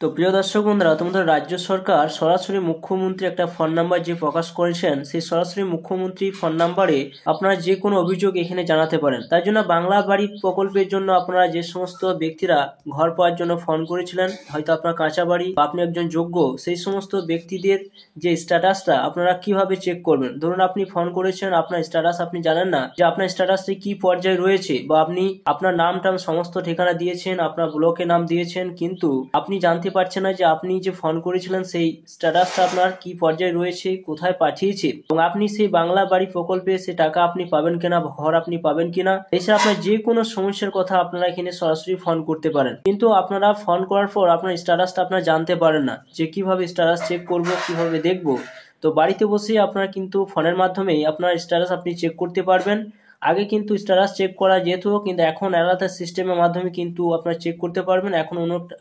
তো প্রিয় দর্শক বন্ধুরা, তোমাদের রাজ্য সরকার সরাসরি মুখ্যমন্ত্রী একটা ফোন নাম্বার যে প্রকাশ করেছেন, সেই সরাসরি মুখ্যমন্ত্রী ফোন নাম্বারে আপনারা যে কোনো অভিযোগ এখানে জানাতে পারেন। তাই জন্য বাংলা বাড়ি প্রকল্পের জন্য আপনারা যে সমস্ত ব্যক্তিরা ঘর পাওয়ার জন্য ফোন করেছিলেন, হয়তো আপনার কাঁচা বাড়ি বা আপনি একজন যোগ্য, সেই সমস্ত ব্যক্তিদের যে স্ট্যাটাসটা আপনারা কিভাবে চেক করবেন। ধরুন আপনি ফোন করেছেন, আপনার স্ট্যাটাস আপনি জানেন না যে আপনার স্ট্যাটাসটি কি পর্যায়ে রয়েছে, বা আপনি আপনার নাম টাম সমস্ত ঠিকানা দিয়েছেন, আপনার ব্লকে নাম দিয়েছেন, কিন্তু আপনি জানতে পারছেন না যে আপনি যে ফোন করেছিলেন সেই স্ট্যাটাসটা আপনার কি পর্যায়ে রয়েছে, কোথায় পাঠিয়েছে, এবং আপনি সেই বাংলা বাড়ি প্রকল্পে সে টাকা আপনি পাবেন কিনা, ঘর আপনি পাবেন কিনা। এছাড়া আপনার যে কোনো সমস্যার কথা আপনারা এখানে সরাসরি ফোন করতে পারেন। কিন্তু আপনারা ফোন করার পর আপনার স্ট্যাটাসটা আপনারা জানতে পারেন না যে কিভাবে স্ট্যাটাস চেক করব, কিভাবে দেখব। তো বাড়িতে বসে আপনারা কিন্তু ফোনের মাধ্যমেই আপনার স্ট্যাটাস আপনি চেক করতে পারবেন। আগে কিন্তু স্ট্যাটাস চেক করা যেত, কিন্তু এখন আলাদা সিস্টেমের মাধ্যমে কিন্তু আপনারা চেক করতে পারবেন। এখন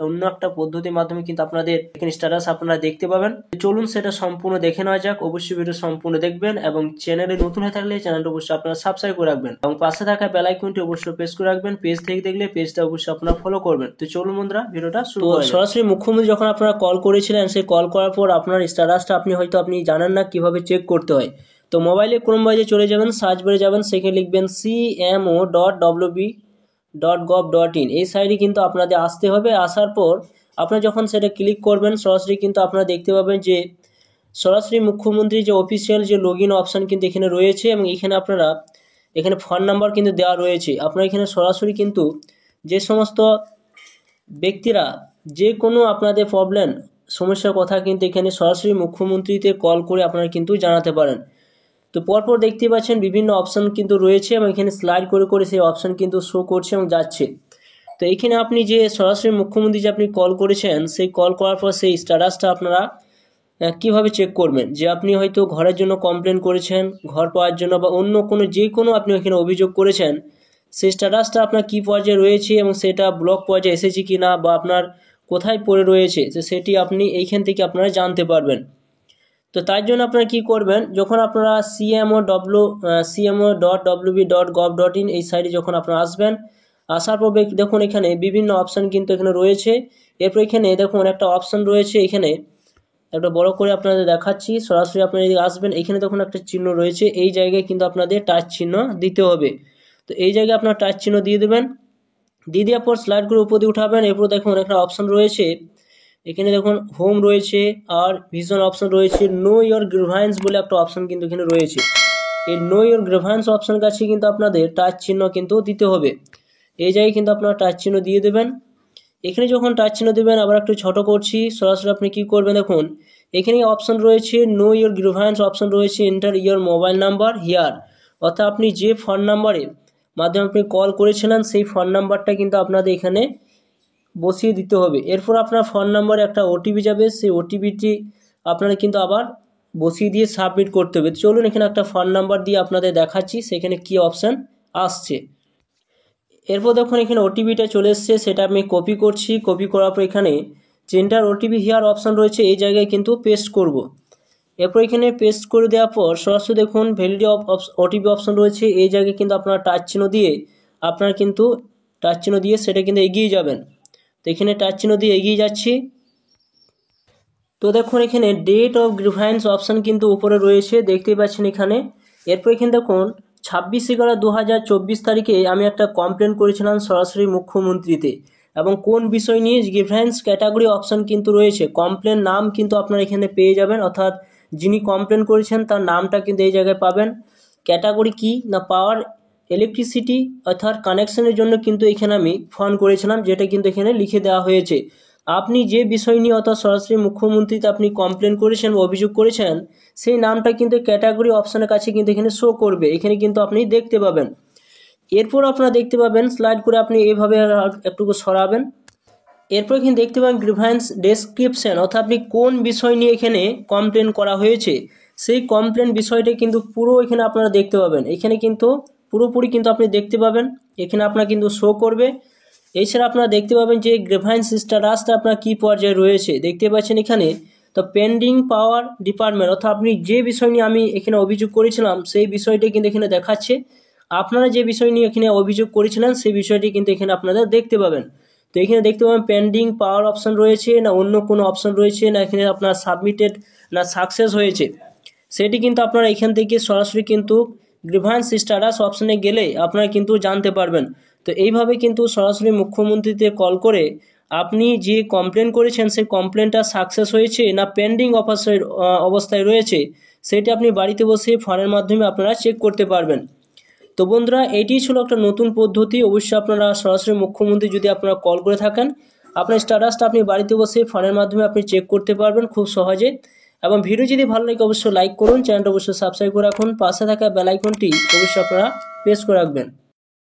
অন্য একটা পদ্ধতির মাধ্যমে কিন্তু আপনাদের এখানে স্ট্যাটাস আপনারা দেখতে পাবেন। চলুন সেটা সম্পূর্ণ দেখে নেওয়া যাক। অবশ্যই ভিডিও সম্পূর্ণ দেখবেন এবং চ্যানেলে নতুন হয়ে থাকলে চ্যানেলটা অবশ্যই আপনারা সাবস্ক্রাইব করে রাখবেন এবং পাশে থাকা বেল আইকনটি অবশ্যই প্রেস করে রাখবেন। পেজ থেকে দেখলে পেজটা অবশ্যই আপনারা ফলো করবেন। তো চলুন বন্ধুরা, ভিডিওটা শুরু করা যাক। সরাসরি মুখ্যমন্ত্রী যখন আপনারা কল করেছিলেন, সেই কল করার পর আপনার স্ট্যাটাসটা আপনি জানেন না কিভাবে চেক করতে হয়। তো মোবাইলে ক্রোম ব্রাউজারে চলে যাবেন, সার্চ বারে যাবেন, সেখানে লিখবেন cmo.wb.gov.in। এই সাইটে কিন্তু আপনাদের আসতে হবে। আসার পর আপনারা যখন সেটা ক্লিক করবেন, সরাসরি কিন্তু আপনারা দেখতে পাবেন যে সরাসরি মুখ্যমন্ত্রী যে অফিসিয়াল যে লগইন অপশান কিন্তু এখানে রয়েছে, এবং এখানে ফোন নাম্বার কিন্তু দেওয়া রয়েছে। আপনারা এখানে সরাসরি কিন্তু যে সমস্ত ব্যক্তিরা যে কোনো আপনাদের প্রবলেম সমস্যার কথা কিন্তু এখানে সরাসরি মুখ্যমন্ত্রীতে কল করে আপনারা কিন্তু জানাতে পারেন। তো পরপর দেখতে পাচ্ছেন বিভিন্ন অপশান কিন্তু রয়েছে, এবং এখানে স্লাইড করে করে সেই অপশান কিন্তু শো করছে এবং যাচ্ছে। তো এখানে আপনি যে সরাসরি মুখ্যমন্ত্রী যে আপনি কল করেছেন, সেই কল করার পর সেই স্ট্যাটাসটা আপনারা কিভাবে চেক করবেন। যে আপনি হয়তো ঘরের জন্য কমপ্লেন করেছেন, ঘর পাওয়ার জন্য, বা অন্য কোনো যে কোনো আপনি এখানে অভিযোগ করেছেন, সেই স্ট্যাটাসটা আপনার কী পর্যায়ে রয়েছে এবং সেটা ব্লক পর্যায়ে এসেছে কি না, বা আপনার কোথায় পড়ে রয়েছে, তো সেটি আপনি এইখান থেকে আপনারা জানতে পারবেন। তো তার জন্য আপনারা কী করবেন, যখন আপনারা cmo.wb.gov.in এই সাইটে যখন আপনারা আসবেন, আসার পর দেখুন এখানে বিভিন্ন অপশান কিন্তু এখানে রয়েছে। এরপর এখানে দেখুন একটা অপশান রয়েছে, এখানে একটা বড় করে আপনাদের দেখাচ্ছি। সরাসরি আপনারা যদি আসবেন, এখানে দেখুন একটা চিহ্ন রয়েছে, এই জায়গায় কিন্তু আপনাদের টাচ চিহ্ন দিতে হবে। তো এই জায়গায় আপনারা টাচ চিহ্ন দিয়ে দেবেন। দিয়ে দেওয়ার পর স্লাইড করে উপর দিয়ে উঠাবেন। এরপর দেখুন একটা অপশান রয়েছে, এখানে দেখুন হোম রয়েছে আর ভিশন অপশন রয়েছে। নো ইয়োর গ্রিভান্স বলে একটা অপশন কিন্তু এখানে রয়েছে। এই নো ইয়োর গ্রিভান্স অপশন কাছে কিন্তু আপনাদের টাচ চিহ্ন কিন্তু দিতে হবে। এই জায়গায় কিন্তু আপনারা টাচ চিহ্ন দিয়ে দেবেন। এখানে যখন টাচ চিহ্ন দেবেন, আবার একটু ছোট করছি, সরাসরি আপনি কি করবেন, দেখুন এখানে অপশন রয়েছে নো ইয়োর গ্রিভান্স অপশন রয়েছে, enter your mobile number here. অর্থাৎ আপনি যে ফোন নাম্বারের মাধ্যমে আপনি কল করেছিলেন, সেই ফোন নাম্বারটা কিন্তু আপনাদের এখানে বসিয়ে দিতে হবে। এরপর আপনার ফোন নাম্বারে একটা ওটিপি যাবে, সেই ওটিপিটি আপনারা কিন্তু আবার বসিয়ে দিয়ে সাবমিট করতে হবে। চলুন এখানে একটা ফোন নাম্বার দিয়ে আপনাদের দেখাচ্ছি সেখানে কি অপশান আসছে। এরপর দেখুন এখানে ওটিপিটা চলে এসছে, সেটা আমি কপি করছি। কপি করার পর এখানে এন্টার ওটিপি হিয়ার অপশান রয়েছে, এই জায়গায় কিন্তু পেস্ট করব। এরপর এখানে পেস্ট করে দেওয়ার পর সরাসরি দেখুন ভ্যালিডিটি ওটিপি অপশান রয়েছে, এই জায়গায় কিন্তু আপনারা টাচ চিহ্ন দিয়ে সেটা কিন্তু এগিয়ে যাবেন। তো এখানে টাচ চিহ্ন দিয়ে এগিয়ে যাচ্ছি। তো দেখুন এখানে ডেট অফ গ্রিভান্স অপশান কিন্তু উপরে রয়েছে, দেখতেই পাচ্ছেন এখানে। এরপর এখানে দেখুন 26/11/2024 তারিখে আমি একটা কমপ্লেন করেছিলাম সরাসরি মুখ্যমন্ত্রীতে, এবং কোন বিষয় নিয়ে গ্রিভান্স ক্যাটাগরি অপশান কিন্তু রয়েছে। কমপ্লেন নাম কিন্তু আপনারা এখানে পেয়ে যাবেন, অর্থাৎ যিনি কমপ্লেন করেছেন তার নামটা কিন্তু এই জায়গায় পাবেন। ক্যাটাগরি কি না, পাওয়ার ইলেকট্রিসিটি অর্থাৎ কানেকশনের জন্য কিন্তু এখানে আমি ফোন করেছিলাম, যেটা কিন্তু এখানে লিখে দেওয়া হয়েছে। আপনি যে বিষয় নিয়ে অর্থাৎ সরাসরি মুখ্যমন্ত্রীতে আপনি কমপ্লেন করেছেন বা অভিযোগ করেছেন, সেই নামটা কিন্তু ক্যাটাগরি অপশানের কাছে কিন্তু এখানে শো করবে, এখানে কিন্তু আপনি দেখতে পাবেন। এরপর আপনারা দেখতে পাবেন স্লাইড করে আপনি এইভাবে একটু সরাবেন। এরপর এখানে দেখতে পাবেন গ্রিভান্স ডেসক্রিপশন, অর্থাৎ আপনি কোন বিষয় নিয়ে এখানে কমপ্লেন করা হয়েছে, সেই কমপ্লেন বিষয়টা কিন্তু পুরো এখানে আপনারা দেখতে পাবেন। এখানে কিন্তু পুরোপুরি কিন্তু আপনি দেখতে পাবেন, এখানে আপনার কিন্তু শো করবে। এছাড়া আপনারা দেখতে পাবেন যে গ্রিভান্স স্ট্যাটাসটা আপনার কী পর্যায়ে রয়েছে, দেখতে পাচ্ছেন এখানে। তো পেন্ডিং পাওয়ার ডিপার্টমেন্ট, অর্থাৎ আপনি যে বিষয় নিয়ে আমি এখানে অভিযোগ করেছিলাম সেই বিষয়টি কিন্তু এখানে দেখাচ্ছে। আপনারা যে বিষয় নিয়ে এখানে অভিযোগ করেছিলেন সেই বিষয়টি কিন্তু এখানে আপনারা দেখতে পাবেন। তো এখানে দেখতে পাবেন পেন্ডিং পাওয়ার অপশান রয়েছে না অন্য কোনো অপশান রয়েছে না এখানে আপনার সাবমিটেড না সাকসেস হয়েছে, সেটি কিন্তু আপনারা এখান থেকে সরাসরি কিন্তু গ্রিভান্স স্ট্যাটাস অপশানে গেলে আপনারা কিন্তু জানতে পারবেন। তো এইভাবে কিন্তু সরাসরি মুখ্যমন্ত্রীতে কল করে আপনি যে কমপ্লেন করেছেন সেই কমপ্লেনটা সাকসেস হয়েছে না পেন্ডিং অবস্থায় রয়েছে সেটি আপনি বাড়িতে বসে ফোনের মাধ্যমে আপনারা চেক করতে পারবেন। তো বন্ধুরা, এটিই ছিল একটা নতুন পদ্ধতি। অবশ্যই আপনারা সরাসরি মুখ্যমন্ত্রী যদি আপনারা কল করে থাকেন, আপনার স্ট্যাটাসটা আপনি বাড়িতে বসে ফোনের মাধ্যমে আপনি চেক করতে পারবেন খুব সহজে। এবং ভিডিও যদি ভালো লাগে অবশ্যই লাইক করুন, চ্যানেলটা অবশ্যই সাবস্ক্রাইব করে রাখুন, পাশে থাকা বেল আইকনটি অবশ্যই আপনারা প্রেস করে রাখবেন।